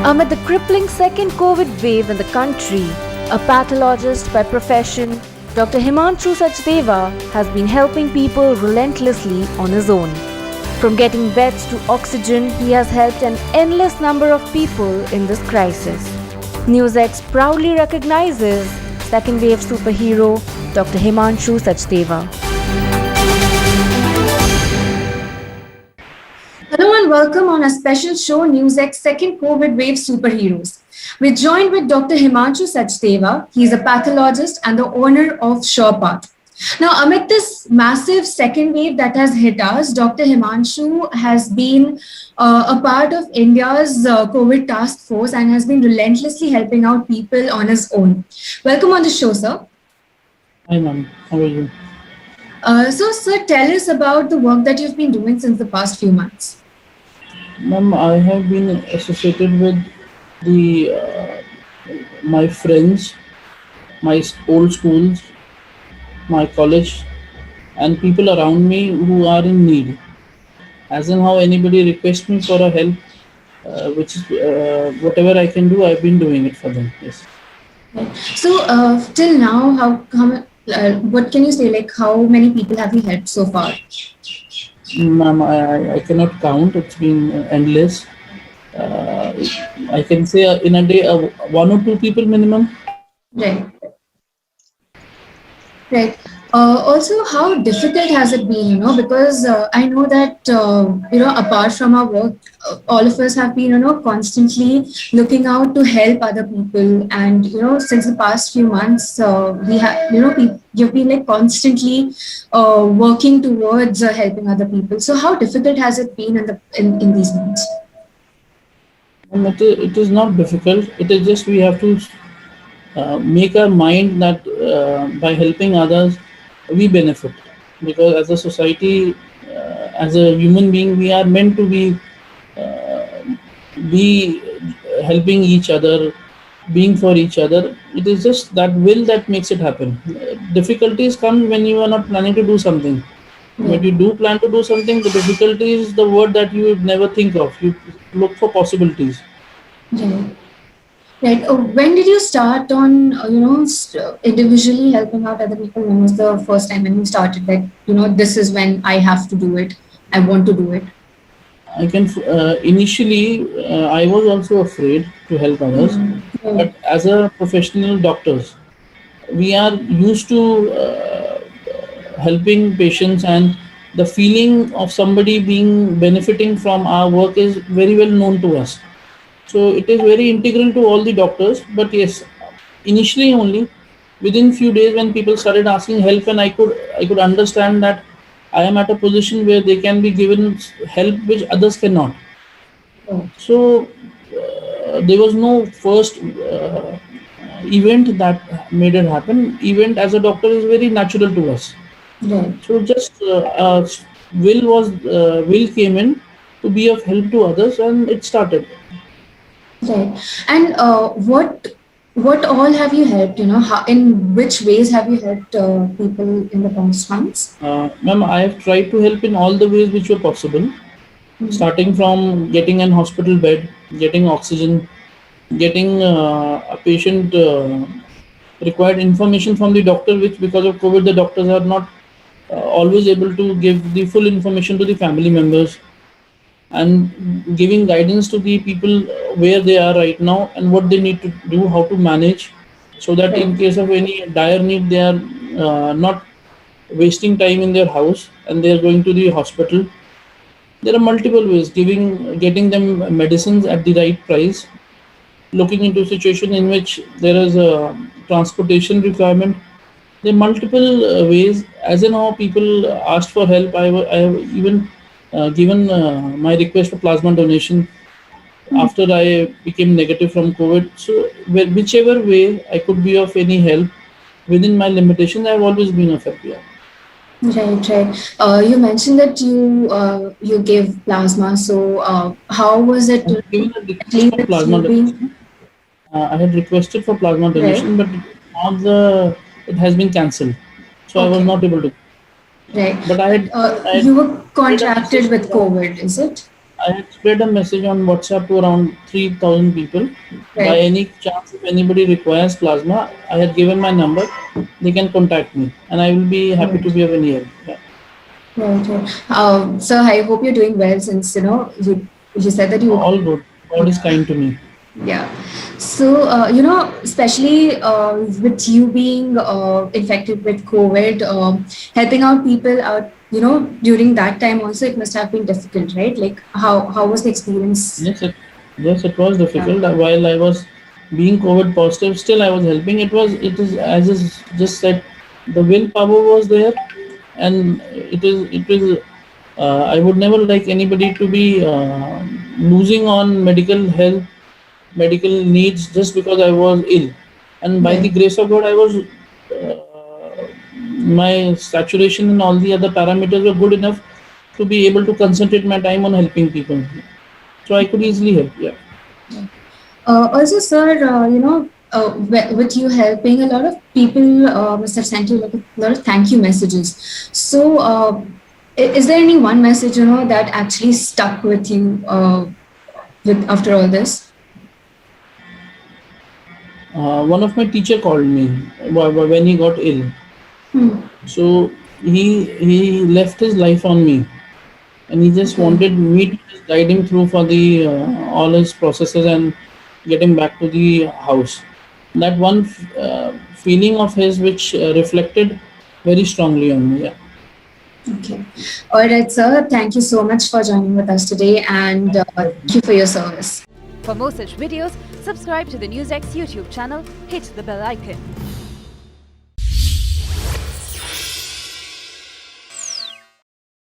Amid the crippling second COVID wave in the country, a pathologist by profession, Dr. Himanshu Sachdeva has been helping people relentlessly on his own. From getting beds to oxygen, he has helped an endless number of people in this crisis. NewsX proudly recognizes second wave superhero Dr. Himanshu Sachdeva. Hello and welcome on a special show, NewsX Second COVID Wave Superheroes. We're joined with Dr. Himanshu Sachdeva. He's a pathologist and the owner of SurePath. Now, amid this massive second wave that has hit us, Dr. Himanshu has been a part of India's COVID task force and has been relentlessly helping out people on his own. Welcome on the show, sir. Hi, ma'am. How are you? Sir, tell us about the work that you've been doing since the past few months. Ma'am, I have been associated with the my friends, my old schools, my college, and people around me who are in need. As in how anybody requests me for a help, which is whatever I can do, I've been doing it for them. Yes. So, till now, what can you say? Like, how many people have you helped so far? Ma'am, I cannot count. It's been endless. I can say in a day, one or two people minimum. Right. Right. Also, how difficult has it been? Because I know that apart from our work, all of us have been constantly looking out to help other people, and since the past few months, we have you've been like constantly working towards helping other people. So, how difficult has it been in these months? It is not difficult. It is just we have to make our mind that by helping others, we benefit. Because as a society, as a human being, we are meant to be helping each other, being for each other. It is just that will that makes it happen. Difficulties come when you are not planning to do something. When you do plan to do something, the difficulty is the word that you would never think of. You look for possibilities. Right. Right. When did you start on, individually helping out other people? When was the first time when you started? Like, this is when I have to do it. I want to do it. I can initially I was also afraid to help others, but as a professional doctors, we are used to helping patients, and the feeling of somebody being benefiting from our work is very well known to us. So it is very integral to all the doctors. But yes, initially only within few days when people started asking help, and I could understand that I am at a position where they can be given help which others cannot. So there was no first event that made it happen. Event as a doctor is very natural to us. Right. So just will came in to be of help to others, and it started. Right. And what all have you helped? How, in which ways have you helped people in the past months? Ma'am, I have tried to help in all the ways which were possible, starting from getting an hospital bed, getting oxygen, getting a patient required information from the doctor, which because of COVID, the doctors are not always able to give the full information to the family members, and giving guidance to the people where they are right now and what they need to do, how to manage, so that in case of any dire need, they are not wasting time in their house and they are going to the hospital. There are multiple ways, getting them medicines at the right price, looking into a situation in which there is a transportation requirement. There are multiple ways. As in how people asked for help, I have even given my request for plasma donation after I became negative from COVID. So whichever way I could be of any help within my limitations, I've always been of help. Yeah. Right, right. You mentioned that you gave plasma. So how was it? I've given a request for With plasma you being donation. I had requested for plasma donation, right? but it has been cancelled, so I was Okay, not able to. right. But I had You were made a message contracted to with them. COVID, is it? I had spread a message on WhatsApp to around 3,000 people. By Right. any chance, if anybody requires plasma, I had given my number. They can contact me, and I will be happy to Right. be of any help. Yeah. Right. Right. So I hope you're doing well since you said that you. All good. God is kind to me. Yeah. So, especially with you being infected with COVID, helping out people out, during that time also, it must have been difficult, right? Like, how was the experience? Yes, it was Yeah. difficult. While I was being COVID positive, still I was helping. It is as is just said, the willpower was there, and it is. I would never like anybody to be losing on medical health, medical needs just because I was ill. And by the Right. grace of God, I was. My saturation and all the other parameters were good enough to be able to concentrate my time on helping people. So I could easily help. Yeah. Also, sir, with you helping, a lot of people must have sent you like a lot of thank you messages. So, is there any one message that actually stuck with you with after all this? One of my teacher called me when he got ill. Hmm. So he left his life on me, and he just Okay. wanted me to just guide him through for the all his processes and get him back to the house. That one feeling of his which reflected very strongly on me. Yeah. Okay. All right, sir. Thank you so much for joining with us today, and thank you for your service. For more such videos, subscribe to the NewsX YouTube channel, hit the bell icon.